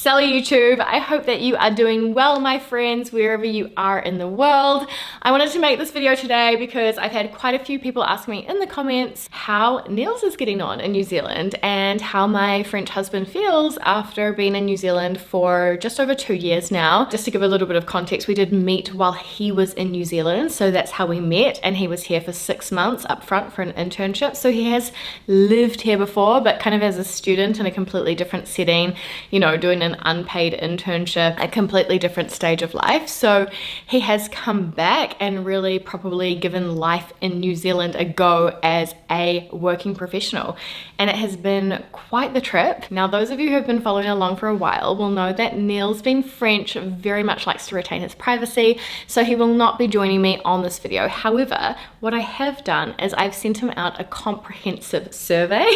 Sally YouTube. I hope that you are doing well, my friends, wherever you are in the world. I wanted to make this video today because I've had quite a few people ask me in the comments how Niels is getting on in New Zealand and how my French husband feels after being in New Zealand for just over 2 years now. Just to give a little bit of context, we did meet while he was in New Zealand, so that's how we met, and he was here for 6 months up front for an internship. So he has lived here before, but kind of as a student in a completely different setting, you know, doing an unpaid internship, a completely different stage of life. So he has come back and really probably given life in New Zealand a go as a working professional. And it has been quite the trip. Now, those of you who have been following along for a while will know that Niels, being French, very much likes to retain his privacy, so he will not be joining me on this video. However, what I have done is I've sent him out a comprehensive survey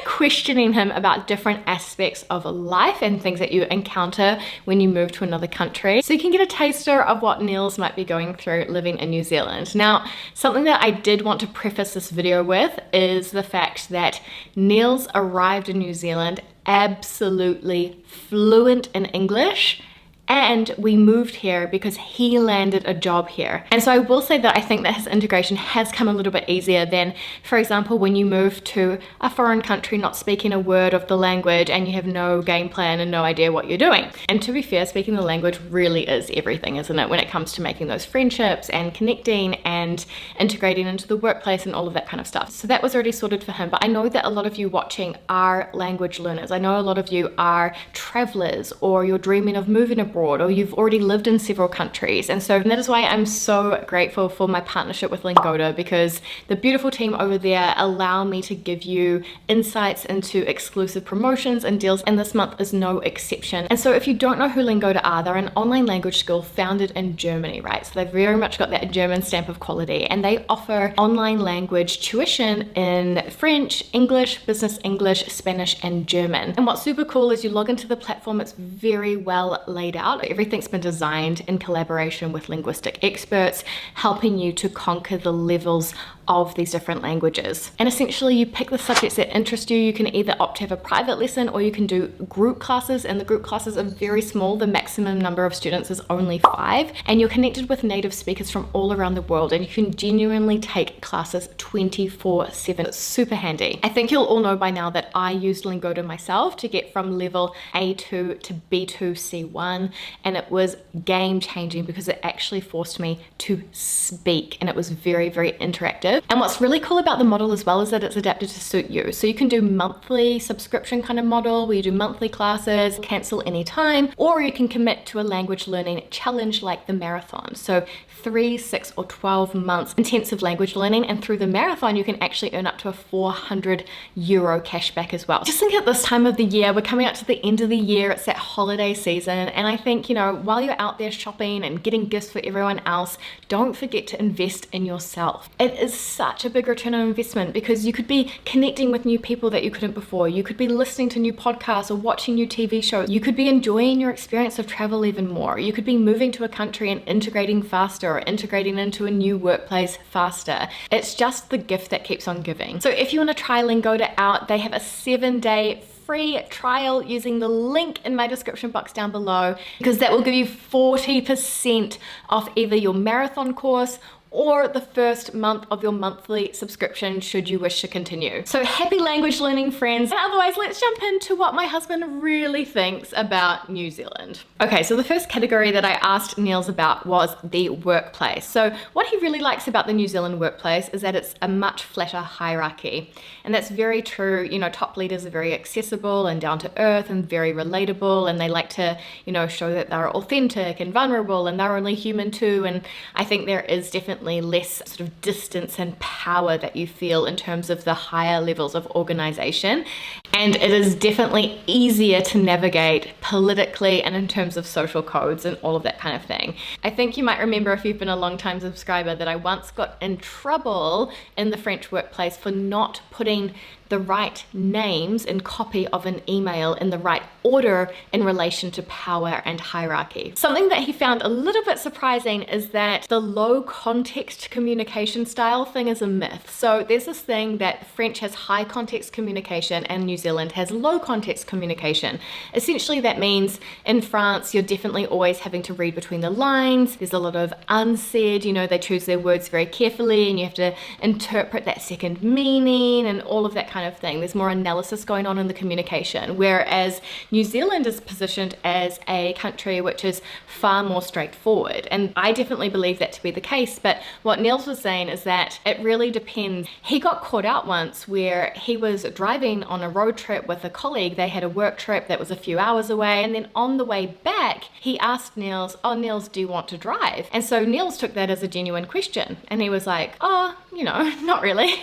questioning him about different aspects of life and things that you encounter when you move to another country, so you can get a taster of what Niels might be going through living in New Zealand. Now, something that I did want to preface this video with is the fact that Niels arrived in New Zealand absolutely fluent in English, and we moved here because he landed a job here. And so I will say that I think that his integration has come a little bit easier than, for example, when you move to a foreign country not speaking a word of the language and you have no game plan and no idea what you're doing. And to be fair, speaking the language really is everything, isn't it, when it comes to making those friendships and connecting and integrating into the workplace and all of that kind of stuff. So that was already sorted for him. But I know that a lot of you watching are language learners. I know a lot of you are travelers, or you're dreaming of moving abroad, or you've already lived in several countries. And so that is why I'm so grateful for my partnership with Lingoda, because the beautiful team over there allow me to give you insights into exclusive promotions and deals, and this month is no exception. And so if you don't know who Lingoda are, they're an online language school founded in Germany, right? So they've very much got that German stamp of quality, and they offer online language tuition in French, English, business English, Spanish, and German. And what's super cool is you log into the platform, it's very well laid out. Everything's been designed in collaboration with linguistic experts, helping you to conquer the levels of these different languages. And essentially you pick the subjects that interest you. You can either opt to have a private lesson, or you can do group classes, and the group classes are very small. The maximum number of students is only 5, and you're connected with native speakers from all around the world, and you can genuinely take classes 24/7. It's super handy. I think you'll all know by now that I used Lingoda myself to get from level A2 to B2 C1, and it was game changing because it actually forced me to speak, and it was very, very interactive. And what's really cool about the model as well is that it's adapted to suit you. So you can do monthly subscription kind of model where you do monthly classes, cancel anytime, or you can commit to a language learning challenge like the marathon. So 3, 6, or 12 months intensive language learning, and through the marathon you can actually earn up to a €400 cashback as well. Just think at this time of the year, we're coming up to the end of the year, it's that holiday season, and I think, you know, while you're out there shopping and getting gifts for everyone else, don't forget to invest in yourself. It is such a big return on investment because you could be connecting with new people that you couldn't before. You could be listening to new podcasts or watching new TV shows. You could be enjoying your experience of travel even more. You could be moving to a country and integrating faster, or integrating into a new workplace faster. It's just the gift that keeps on giving. So if you want to try Lingoda out, they have a 7-day free trial using the link in my description box down below, because that will give you 40% off either your marathon course or the first month of your monthly subscription should you wish to continue. So happy language learning, friends. And otherwise, let's jump into what my husband really thinks about New Zealand. Okay, so the first category that I asked Niels about was the workplace. So what he really likes about the New Zealand workplace is that it's a much flatter hierarchy. And that's very true. You know, top leaders are very accessible and down to earth and very relatable, and they like to, you know, show that they're authentic and vulnerable and they're only human too. And I think there is definitely less sort of distance and power that you feel in terms of the higher levels of organization. And it is definitely easier to navigate politically and in terms of social codes and all of that kind of thing. I think you might remember, if you've been a long time subscriber, that I once got in trouble in the French workplace for not putting the right names and copy of an email in the right order in relation to power and hierarchy. Something that he found a little bit surprising is that the low context communication style thing is a myth. So there's this thing that French has high context communication and New Zealand has low context communication. Essentially that means in France you're definitely always having to read between the lines. There's a lot of unsaid, you know, they choose their words very carefully and you have to interpret that second meaning and all of that kind of thing. There's more analysis going on in the communication, whereas New Zealand is positioned as a country which is far more straightforward. And I definitely believe that to be the case, but what Niels was saying is that it really depends. He got caught out once where he was driving on a road trip with a colleague. They had a work trip that was a few hours away, and then on the way back he asked Niels, "Oh Niels, do you want to drive?" And so Niels took that as a genuine question, and he was like, "Oh, you know, not really."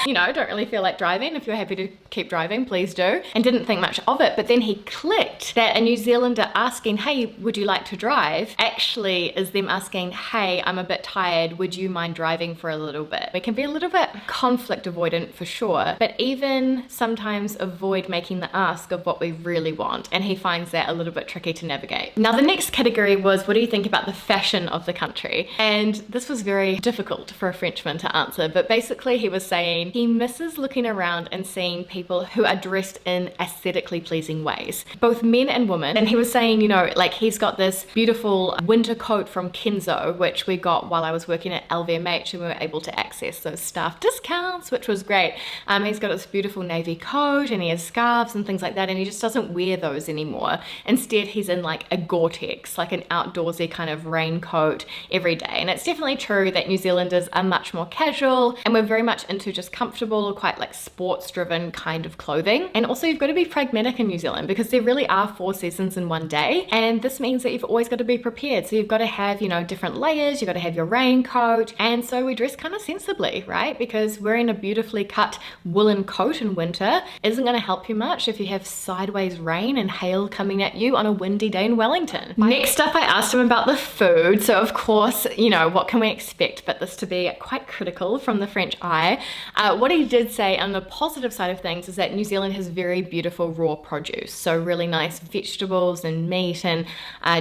You know, don't really feel like driving. If you're happy to keep driving, please do. And didn't think much of it. But then he clicked that a New Zealander asking, "Hey, would you like to drive?" actually is them asking, "Hey, I'm a bit tired. Would you mind driving for a little bit?" We can be a little bit conflict avoidant for sure, but even sometimes avoid making the ask of what we really want. And he finds that a little bit tricky to navigate. Now, the next category was, what do you think about the fashion of the country? And this was very difficult for a Frenchman to answer, but basically he was saying he misses looking around and seeing people who are dressed in aesthetically pleasing ways, both men and women. And he was saying, you know, like he's got this beautiful winter coat from Kenzo, which we got while I was working at LVMH, and we were able to access those staff discounts, which was great. He's got this beautiful navy coat and he has scarves and things like that, and he just doesn't wear those anymore. Instead, he's in like a Gore-Tex, like an outdoorsy kind of raincoat every day. And it's definitely true that New Zealanders are much more casual, and we're very much into just comfortable or quite like sports driven kind of clothing. And also you've got to be pragmatic in New Zealand because there really are 4 seasons in one day, and this means that you've always got to be prepared. So you've got to have, you know, different layers, you've got to have your raincoat, and so we dress kind of sensibly, right? Because wearing a beautifully cut woolen coat in winter isn't going to help you much if you have sideways rain and hail coming at you on a windy day in Wellington. Next up, I asked him about the food. So of course, you know, what can we expect but this to be quite critical from the French eye. What he did say on the positive side of things is that New Zealand has very beautiful raw produce, so really nice vegetables and meat and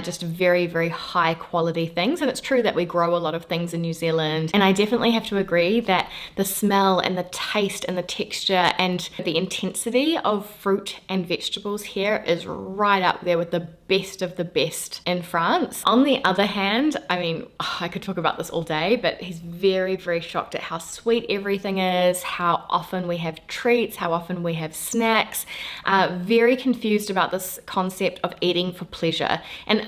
just very, very high quality things. And it's true that we grow a lot of things in New Zealand, and I definitely have to agree that the smell and the taste and the texture and the intensity of fruit and vegetables here is right up there with the best of the best in France. On the other hand, I mean, I could talk about this all day, but he's very, very shocked at how sweet everything is, how often we have treats, how often we have snacks, very confused about this concept of eating for pleasure. And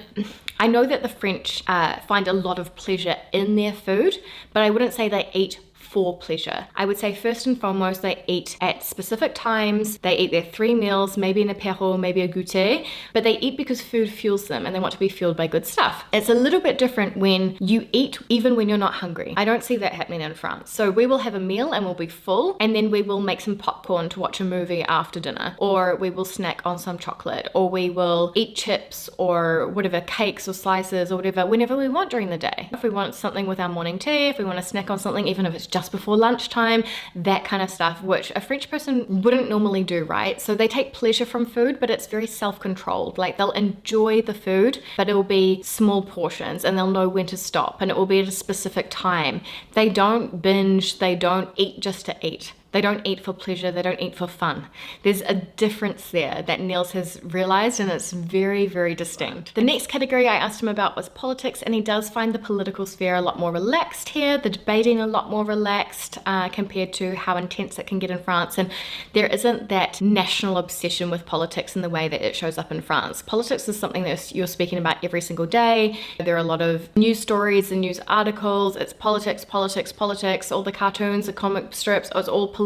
I know that the French find a lot of pleasure in their food, but I wouldn't say they eat for pleasure. I would say first and foremost, they eat at specific times. They eat their 3 meals, maybe an apéro, maybe a goûter, but they eat because food fuels them and they want to be fueled by good stuff. It's a little bit different when you eat even when you're not hungry. I don't see that happening in France. So we will have a meal and we'll be full, and then we will make some popcorn to watch a movie after dinner, or we will snack on some chocolate, or we will eat chips or whatever, cakes or slices or whatever, whenever we want during the day. If we want something with our morning tea, if we want to snack on something, even if it's just before lunchtime, that kind of stuff, which a French person wouldn't normally do, right? So they take pleasure from food, but it's very self-controlled. Like they'll enjoy the food, but it will be small portions and they'll know when to stop, and it will be at a specific time. They don't binge, they don't eat just to eat. They don't eat for pleasure, they don't eat for fun. There's a difference there that Niels has realized, and it's very, very distinct. The next category I asked him about was politics, and he does find the political sphere a lot more relaxed here, the debating a lot more relaxed compared to how intense it can get in France. And there isn't that national obsession with politics in the way that it shows up in France. Politics is something that you're speaking about every single day. There are a lot of news stories and news articles. It's politics, politics, politics. All the cartoons, the comic strips, it's all political.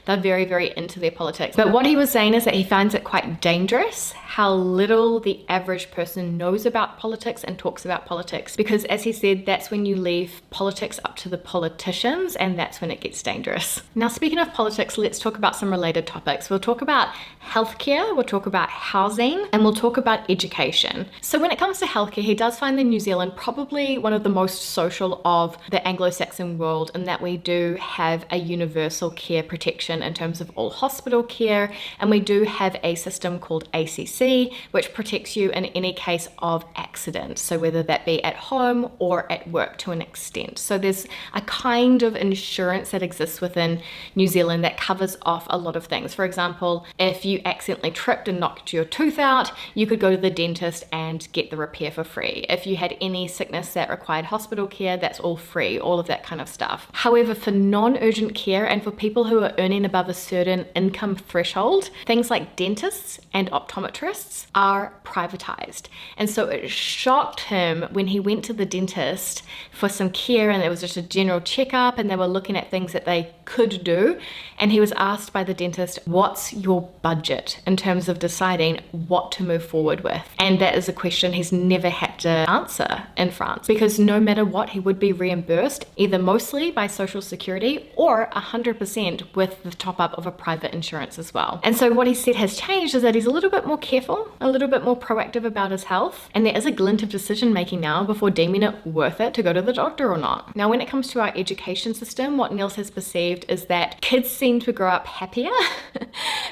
They're very, very into their politics. But what he was saying is that he finds it quite dangerous how little the average person knows about politics and talks about politics, because as he said, that's when you leave politics up to the politicians, and that's when it gets dangerous. Now, speaking of politics, let's talk about some related topics. We'll talk about healthcare, we'll talk about housing, and we'll talk about education. So when it comes to healthcare, he does find that New Zealand probably one of the most social of the Anglo-Saxon world, in that we do have a universal care protection in terms of all hospital care, and we do have a system called ACC, which protects you in any case of accident, so whether that be at home or at work to an extent. So there's a kind of insurance that exists within New Zealand that covers off a lot of things. For example, if you accidentally tripped and knocked your tooth out, you could go to the dentist and get the repair for free. If you had any sickness that required hospital care, that's all free, all of that kind of stuff. However, for non-urgent care and for people who are earning above a certain income threshold, things like dentists and optometrists are privatized. And so it shocked him when he went to the dentist for some care, and it was just a general checkup, and they were looking at things that they could do. And he was asked by the dentist, what's your budget in terms of deciding what to move forward with? And that is a question he's never had to answer in France, because no matter what, he would be reimbursed either mostly by Social Security or 100% with the top up of a private insurance as well. And so what he said has changed is that he's a little bit more careful, a little bit more proactive about his health, and there is a glint of decision making now before deeming it worth it to go to the doctor or not. Now, when it comes to our education system, what Niels has perceived is that kids seem to grow up happier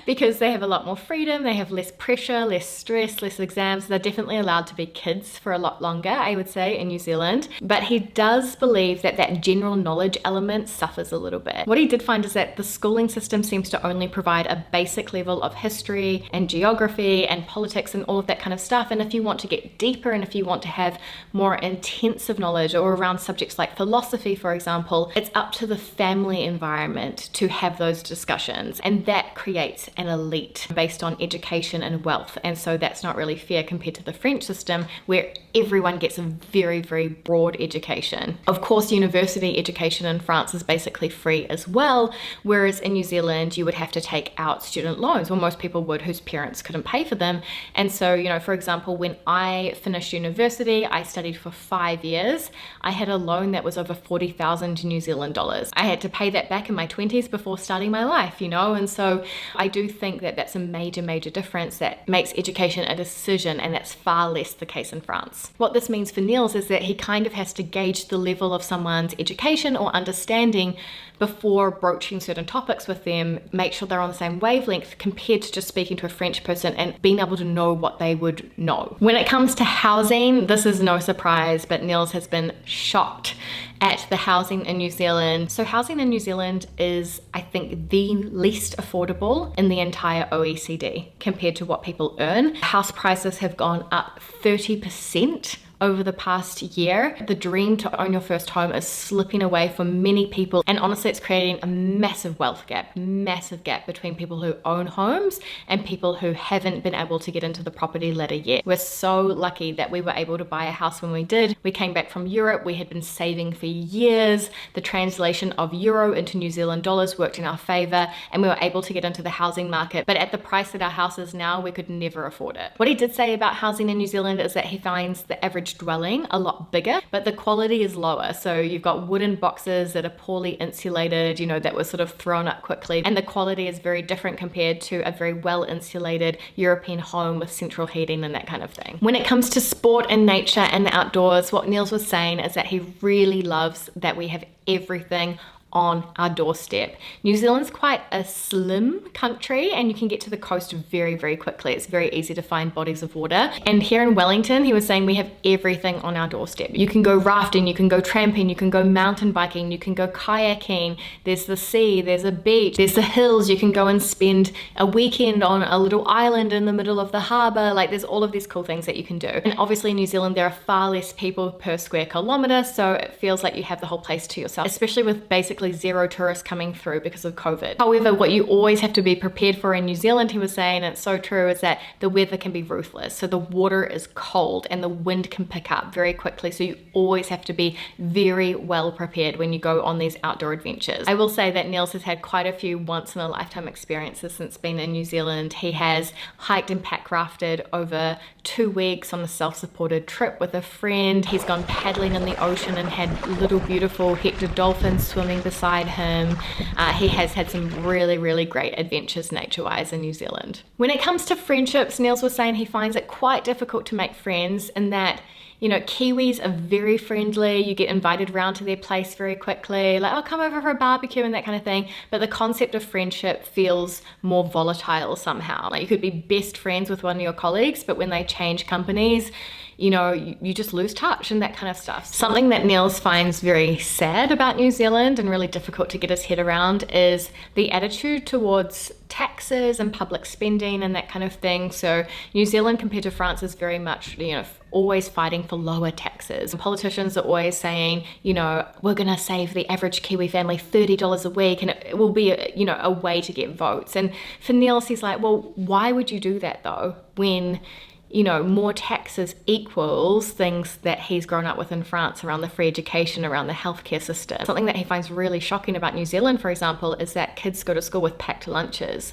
because they have a lot more freedom, they have less pressure, less stress, less exams. They're definitely allowed to be kids for a lot longer, I would say, in New Zealand. But he does believe that that general knowledge element suffers a little bit. What he did find is that the schooling system seems to only provide a basic level of history and geography and politics and all of that kind of stuff. And if you want to get deeper, and if you want to have more intensive knowledge or around subjects like philosophy, for example, it's up to the family environment to have those discussions. And that creates an elite based on education and wealth. And so that's not really fair compared to the French system, where everyone gets a very, very broad education. Of course, university education in France is basically free as well, whereas in New Zealand, you would have to take out student loans, or most people would, whose parents couldn't pay for them. And so, you know, for example, when I finished university, I studied for 5 years. I had a loan that was over 40,000 New Zealand dollars. I had to pay that back in my 20s before starting my life, you know, and so I do think that that's a major, major difference that makes education a decision, and that's far less the case in France. What this means for Niels is that he kind of has to gauge the level of someone's education or understanding before broaching certain topics with them, make sure they're on the same wavelength compared to just speaking to a French person and being able to know what they would know. When it comes to housing, this is no surprise, but Niels has been shocked at the housing in New Zealand. So housing in New Zealand is, I think, the least affordable in the entire OECD compared to what people earn. House prices have gone up 30% over the past year. The dream to own your first home is slipping away for many people, and honestly it's creating a massive wealth gap, massive gap between people who own homes and people who haven't been able to get into the property ladder yet. We're so lucky that we were able to buy a house when we did. We came back from Europe, we had been saving for years. The translation of euro into New Zealand dollars worked in our favor, and we were able to get into the housing market, but at the price that our house is now, we could never afford it. What he did say about housing in New Zealand is that he finds the average dwelling a lot bigger, but the quality is lower. So you've got wooden boxes that are poorly insulated, you know, that were sort of thrown up quickly, and the quality is very different compared to a very well insulated European home with central heating and that kind of thing. When it comes to sport and nature and the outdoors, what Niels was saying is that he really loves that we have everything on our doorstep. New Zealand's quite a slim country, and you can get to the coast very, very quickly. It's very easy to find bodies of water. And here in Wellington, he was saying we have everything on our doorstep. You can go rafting, you can go tramping, you can go mountain biking, you can go kayaking. There's the sea, there's a beach, there's the hills. You can go and spend a weekend on a little island in the middle of the harbour. Like, there's all of these cool things that you can do. And obviously in New Zealand, there are far less people per square kilometre, so it feels like you have the whole place to yourself, especially with basically zero tourists coming through because of COVID. However, what you always have to be prepared for in New Zealand, he was saying, and it's so true, is that the weather can be ruthless. So the water is cold and the wind can pick up very quickly. So you always have to be very well prepared when you go on these outdoor adventures. I will say that Niels has had quite a few once in a lifetime experiences since being in New Zealand. He has hiked and pack rafted over 2 weeks on a self-supported trip with a friend. He's gone paddling in the ocean and had little beautiful Hector dolphins swimming beside him. He has had some really, really great adventures nature-wise in New Zealand. When it comes to friendships, Niels was saying he finds it quite difficult to make friends, in that You know, Kiwis are very friendly. You get invited around to their place very quickly, like, oh, come over for a barbecue and that kind of thing. But the concept of friendship feels more volatile somehow. Like, you could be best friends with one of your colleagues, but when they change companies, you know, you just lose touch and that kind of stuff. Something that Niels finds very sad about New Zealand and really difficult to get his head around is the attitude towards taxes and public spending and that kind of thing. So New Zealand compared to France is very much, you know, always fighting for lower taxes. Politicians are always saying, you know, we're going to save the average Kiwi family $30 a week and it will be, a way to get votes. And for Niels, he's like, well, why would you do that though, when more taxes equals things that he's grown up with in France around the free education, around the healthcare system. Something that he finds really shocking about New Zealand, for example, is that kids go to school with packed lunches.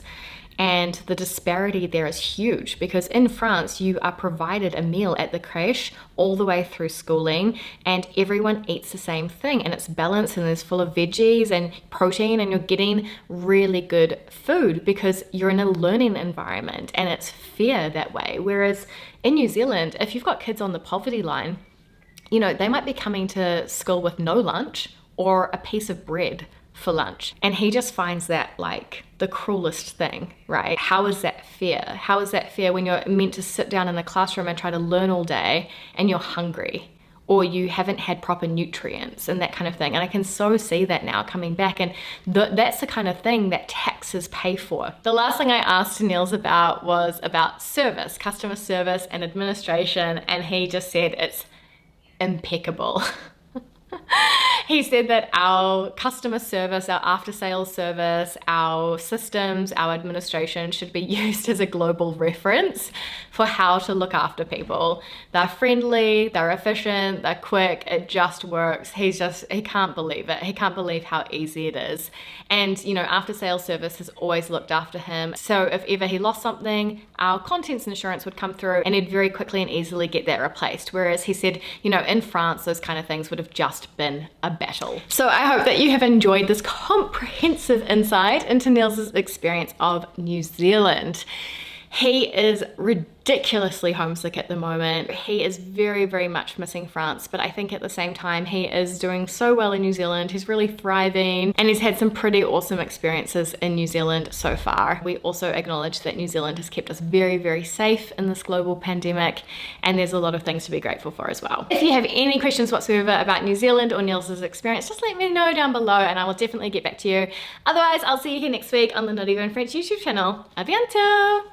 And the disparity there is huge because in France, you are provided a meal at the creche all the way through schooling and everyone eats the same thing and it's balanced and it's full of veggies and protein and you're getting really good food because you're in a learning environment and it's fair that way. Whereas in New Zealand, if you've got kids on the poverty line, they might be coming to school with no lunch or a piece of bread for lunch. And he just finds that like the cruelest thing, right? How is that fair? How is that fair when you're meant to sit down in the classroom and try to learn all day and you're hungry or you haven't had proper nutrients and that kind of thing? And I can so see that now coming back, and that's the kind of thing that taxes pay for. The last thing I asked Niels about was about service, customer service and administration, and he just said it's impeccable. He said that our customer service, our after-sales service, our systems, our administration should be used as a global reference for how to look after people. They're friendly, they're efficient, they're quick, it just works. He can't believe it. He can't believe how easy it is. And, after-sales service has always looked after him. So if ever he lost something, our contents insurance would come through and he'd very quickly and easily get that replaced. Whereas he said, in France, those kind of things would have just been a battle. So I hope that you have enjoyed this comprehensive insight into Niels' experience of New Zealand. He is ridiculously homesick at the moment. He is very, very much missing France, but I think at the same time, he is doing so well in New Zealand. He's really thriving and he's had some pretty awesome experiences in New Zealand so far. We also acknowledge that New Zealand has kept us very, very safe in this global pandemic, and there's a lot of things to be grateful for as well. If you have any questions whatsoever about New Zealand or Niels' experience, just let me know down below and I will definitely get back to you. Otherwise, I'll see you here next week on the Not Even French YouTube channel. A bientôt!